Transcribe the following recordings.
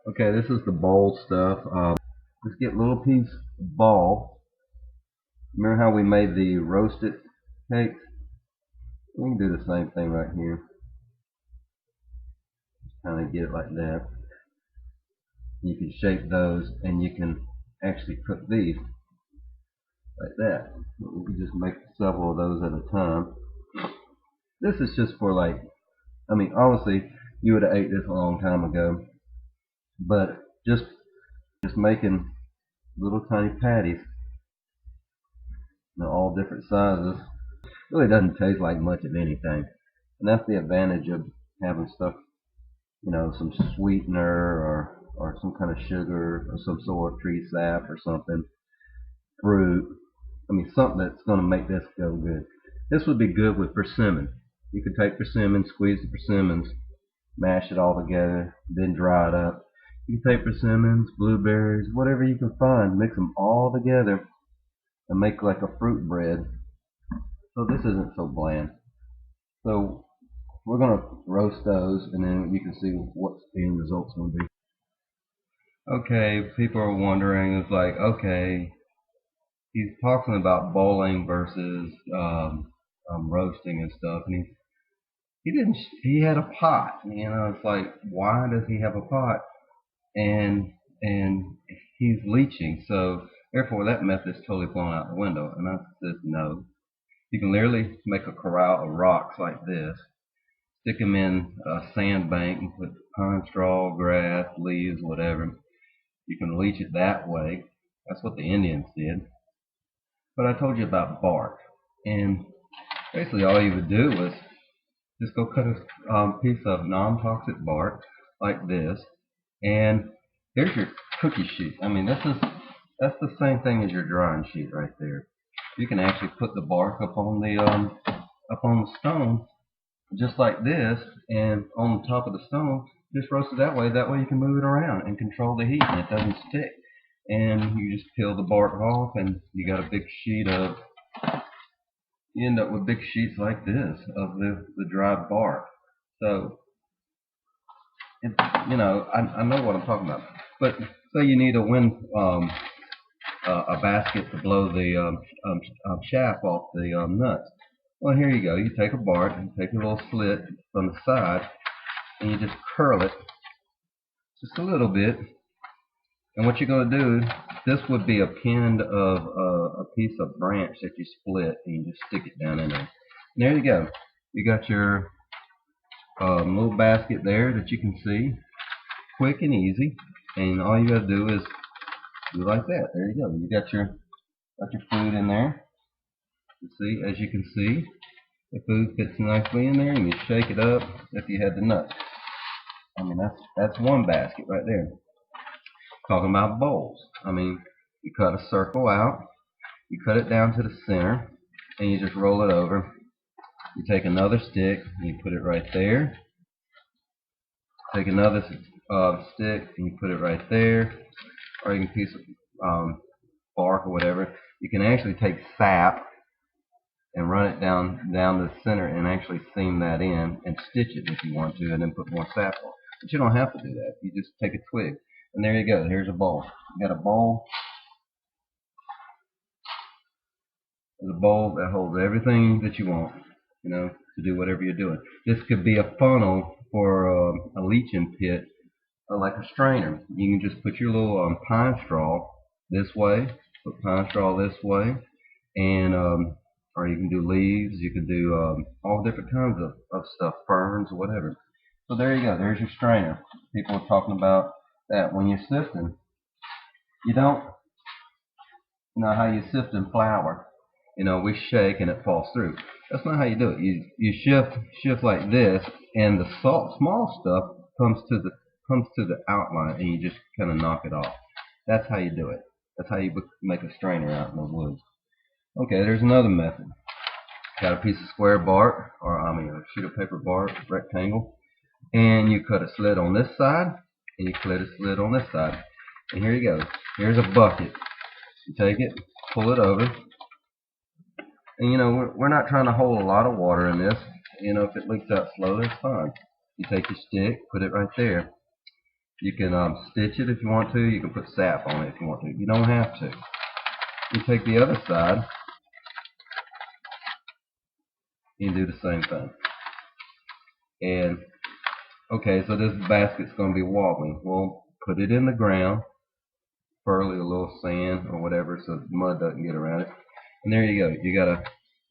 Okay, this is the bowl stuff. Let's get a little piece of ball. Remember how we made the roasted cakes? We can do the same thing right here. Kind of get it like that. You can shape those, and you can actually cook these like that. We can just make several of those at a time. This is just for like, I mean, obviously you would have ate this a long time ago, but just making little tiny patties, all different sizes. Really doesn't taste like much of anything, and that's the advantage of having stuff, some sweetener or some kind of sugar or some sort of tree sap or something, fruit. I mean, something that's going to make this go good. This would be good with persimmon. You could take persimmon, squeeze the persimmons, mash it all together, then dry it up. You can take persimmons, blueberries, whatever you can find, mix them all together and make like a fruit bread. So this isn't so bland. So we're gonna roast those, and then you can see what the end result's gonna be. Okay, people are wondering, it's like, okay, he's talking about bowling versus roasting and stuff, and he didn't he had a pot. It's like, why does he have a pot? And he's leaching, so therefore that method's totally blown out the window. And I said no. You can literally make a corral of rocks like this, stick them in a sandbank and put pine straw, grass, leaves, whatever. You can leach it that way. That's what the Indians did. But I told you about bark, and basically all you would do was just go cut a piece of non-toxic bark like this, and here's your cookie sheet. I mean, that's the same thing as your drying sheet right there. You can actually put the bark up on the stone just like this, and on the top of the stone, just roast it that way. That way you can move it around and control the heat, and it doesn't stick. And you just peel the bark off, and you got a big sheet of. You end up with big sheets like this of the dry bark. So, it, I know what I'm talking about. But say you need a basket to blow the chaff off the nuts. Well, here you go. You take a bark and take a little slit from the side, and you just curl it just a little bit. And what you're going to do, this would be a pinned of a piece of branch that you split, and you just stick it down in there. And there you go. You got your little basket there that you can see, quick and easy. And all you got to do is do like that. There you go. You got your food in there. You see, as you can see, the food fits nicely in there, and you shake it up if you had the nuts. I mean, that's one basket right there. Talking about bowls. I mean, you cut a circle out, you cut it down to the center, and you just roll it over. You take another stick, and you put it right there. Take another stick, and you put it right there. Or you can piece of bark or whatever. You can actually take sap and run it down the center and actually seam that in and stitch it if you want to, and then put more sap on. But you don't have to do that. You just take a twig, and there you go. Here's a bowl. You got a bowl. There's a bowl that holds everything that you want, to do whatever you're doing. This could be a funnel for a leaching pit, or like a strainer. You can just put your little pine straw this way, put pine straw this way, and or you can do leaves. You can do all different kinds of stuff, ferns, whatever. So there you go. There's your strainer. People are talking about that when you're sifting. You don't know how you sift in flour. We shake and it falls through. That's not how you do it. You shift like this, and the small stuff comes to the outline, and you just kind of knock it off. That's how you do it. That's how you make a strainer out in the woods. Okay, there's another method. Got a piece of square bark, or I mean a sheet of paper bark, rectangle, and you cut a slit on this side, and you cut a slit on this side. And here you go. Here's a bucket. You take it, pull it over, and we're not trying to hold a lot of water in this. If it leaks out slow, that's fine. You take your stick, put it right there. You can stitch it if you want to. You can put sap on it if you want to. You don't have to. You take the other side and do the same thing. And okay, so this basket's going to be wobbling. Well, put it in the ground, furley a little sand or whatever so the mud doesn't get around it. And there you go. You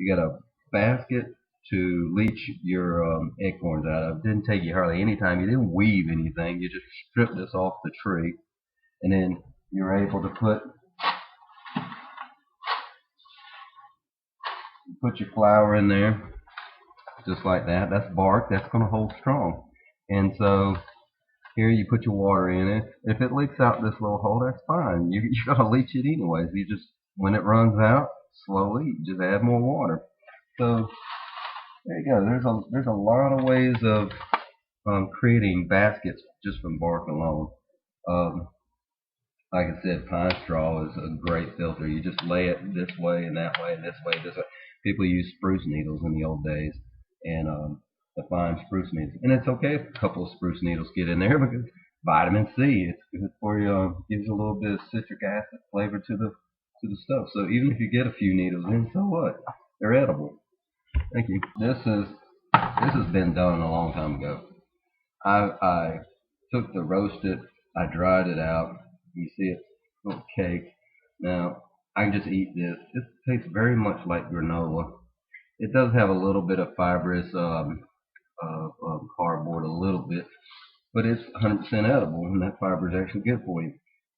got a basket to leach your acorns out of. It didn't take you hardly any time. You didn't weave anything. You just stripped this off the tree, and then you're able to put your flour in there just like that. That's bark. That's going to hold strong. And so here you put your water in it. If it leaks out this little hole, that's fine. You're going to leach it anyways. You just, when it runs out, slowly, you just add more water. So there you go. There's a lot of ways of creating baskets just from bark alone. Um, like I said, pine straw is a great filter. You just lay it this way and that way and this way, this way. People use spruce needles in the old days, and the fine spruce needles. And it's okay if a couple of spruce needles get in there because vitamin C, it's good for you. Gives a little bit of citric acid flavor to the stuff. So even if you get a few needles in, so what? They're edible. Thank you. This has been done a long time ago. I took the roasted, I dried it out. You see it, little cake. Now I can just eat this. It tastes very much like granola. It does have a little bit of fibrous cardboard, a little bit, but it's 100% edible, and that fiber is actually good for you.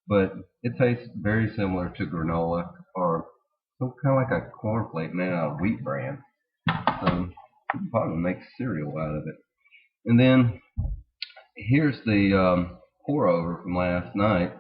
But it tastes very similar to granola or some kind of like a cornflake made out of wheat bran. So you can probably make cereal out of it. And then here's the pour over from last night,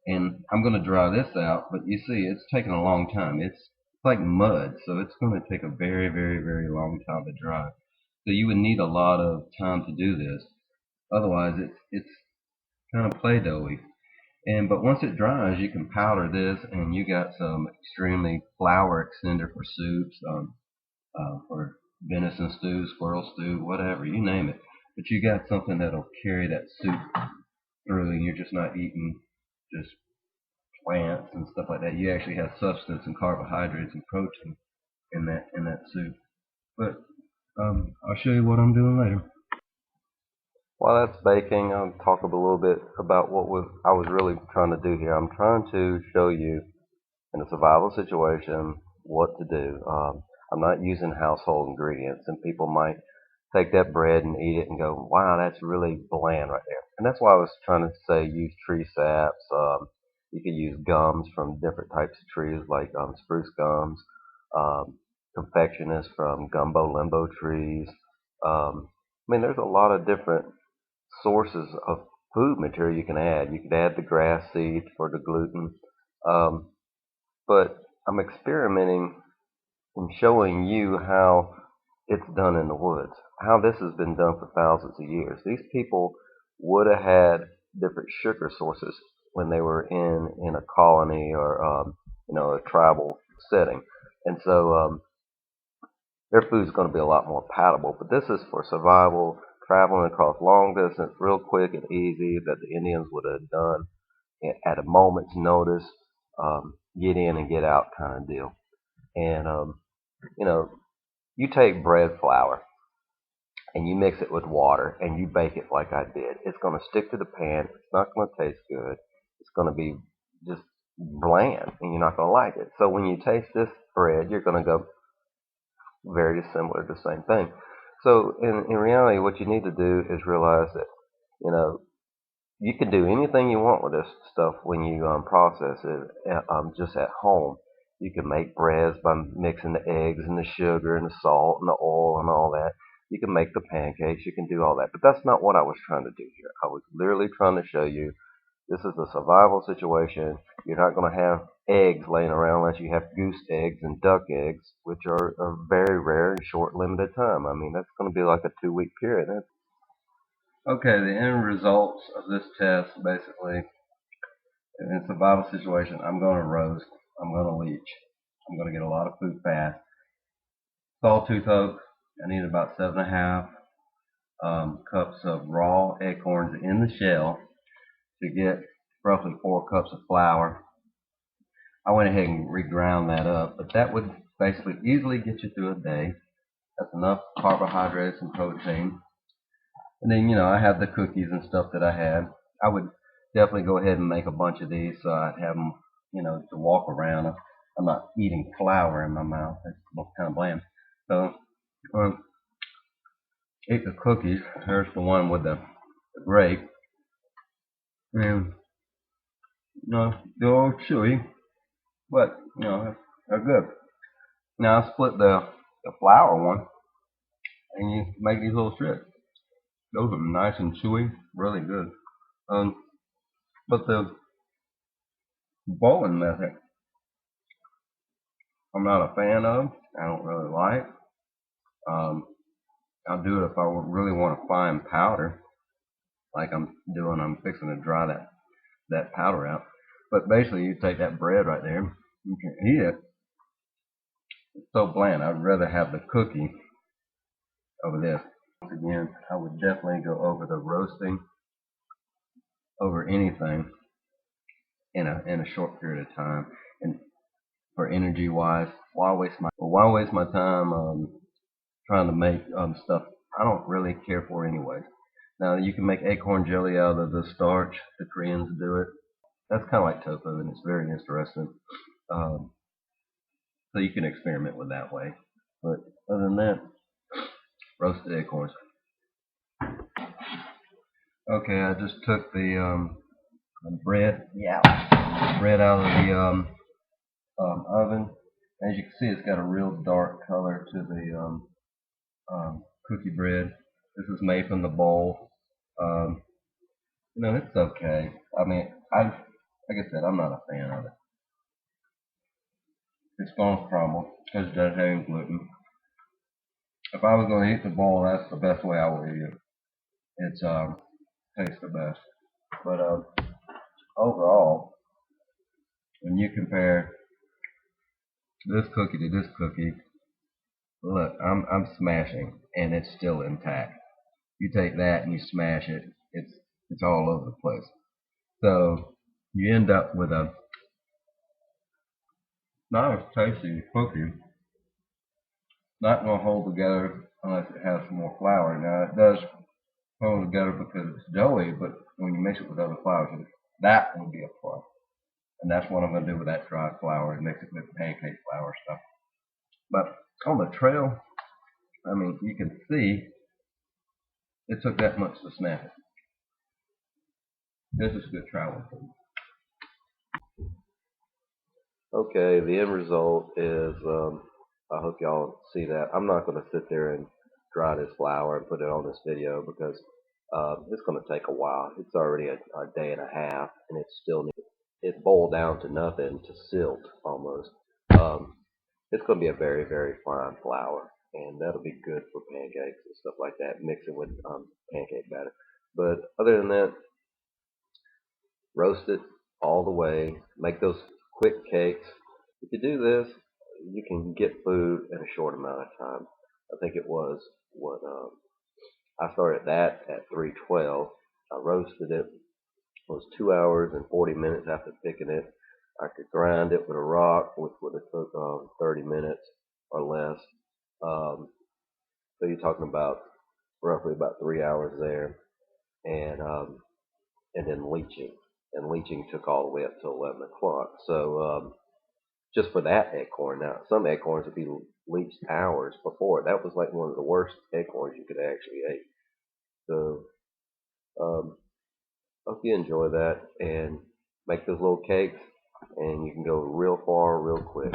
and I'm going to dry this out. But you see, it's taking a long time. It's like mud, so it's going to take a very, very, very long time to dry. So you would need a lot of time to do this. Otherwise, it's kind of play-doughy. But once it dries, you can powder this, and you got some extremely flour extender for soups, for venison stew, squirrel stew, whatever, you name it. But you got something that'll carry that soup through, and you're just not eating just plants and stuff like that. You actually have substance and carbohydrates and protein in that soup. But I'll show you what I'm doing later. While that's baking, I'll talk a little bit about I was really trying to do here. I'm trying to show you in a survival situation what to do. I'm not using household ingredients, and people might take that bread and eat it and go, wow, that's really bland right there. And that's why I was trying to say use tree saps. You could use gums from different types of trees like spruce gums, confectionist from gumbo limbo trees. I mean, there's a lot of different sources of food material you can add. You could add the grass seed for the gluten. Um, but I'm experimenting and showing you how it's done in the woods, how this has been done for thousands of years. These people would have had different sugar sources when they were in a colony or a tribal setting, and so their food is going to be a lot more palatable. But this is for survival, traveling across long distance, real quick and easy, that the Indians would have done at a moment's notice, get in and get out kind of deal. And you know, you take bread flour and you mix it with water and you bake it like I did. It's going to stick to the pan. It's not going to taste good. It's going to be just bland, and you're not going to like it. So when you taste this bread, you're going to go very similar to the same thing. So in reality, what you need to do is realize that you know you can do anything you want with this stuff when you process it just at home. You can make breads by mixing the eggs and the sugar and the salt and the oil and all that. You can make the pancakes. You can do all that. But that's not what I was trying to do here. I was literally trying to show you this is a survival situation. You're not going to have eggs laying around unless you have goose eggs and duck eggs, which are very rare and short, limited time. I mean, that's going to be like a 2-week period. Okay, the end results of this test, basically, in a survival situation, I'm going to roast, I'm going to leach, I'm going to get a lot of food fast. Sawtooth oak, I need about 7.5 cups of raw acorns in the shell. to get roughly 4 cups of flour. I went ahead and reground that up, but that would basically easily get you through a day. That's enough carbohydrates and protein. And then, I have the cookies and stuff that I had. I would definitely go ahead and make a bunch of these so I'd have them, to walk around. I'm not eating flour in my mouth. It's kind of bland. So, eat the cookies. Here's the one with the grape. And, they're all chewy, but, they're good. Now I split the flour one, and you make these little strips. Those are nice and chewy, really good. But the bowling method, I'm not a fan of. I don't really like. I'll do it if I really want a fine powder, like I'm doing. I'm fixing to dry that powder out. But basically, you take that bread right there, you can eat it. It's so bland. I'd rather have the cookie over this. Once again, I would definitely go over the roasting over anything in a short period of time. And for energy wise, why waste my time trying to make stuff I don't really care for anyway. Now you can make acorn jelly out of the starch. The Koreans do it. That's kind of like tofu, and it's very interesting. So you can experiment with that way. But other than that, roasted acorns. Okay, I just took the bread, bread out of the oven. As you can see, it's got a real dark color to the cookie bread. This is made from the bowl. It's okay. I mean, like I said, I'm not a fan of it. It's going to crumble because it doesn't have any gluten. If I was going to eat the bowl, that's the best way I would eat it. It's tastes the best. But overall, when you compare this cookie to this cookie, look, I'm smashing, and it's still intact. You take that and you smash it, it's all over the place. So you end up with a not as tasty cookie. Not going to hold together unless it has some more flour. Now it does hold together because it's doughy, but when you mix it with other flours, that would be a plus. And that's what I'm going to do with that dry flour and mix it with pancake flour stuff. But on the trail, I mean, you can see it took that much to snap it. This is good travel food. Okay, the end result is, I hope y'all see that. I'm not going to sit there and dry this flour and put it on this video because it's going to take a while. It's already a day and a half, and it's boiled down to nothing, to silt almost. It's going to be a very, very fine flour, and that'll be good for pancakes and stuff like that, mixing with pancake batter. But other than that, roast it all the way, make those quick cakes. If you do this, you can get food in a short amount of time. I think it was what I started that at 3:12. I roasted it. It was 2 hours and 40 minutes after picking it. I could grind it with a rock, which would have took 30 minutes or less. So you're talking about roughly about 3 hours there, and then leaching. And leaching took all the way up to 11 o'clock. So just for that acorn. Now, some acorns would be leached hours before. That was like one of the worst acorns you could actually eat. So, hope you enjoy that and make those little cakes, and you can go real far real quick.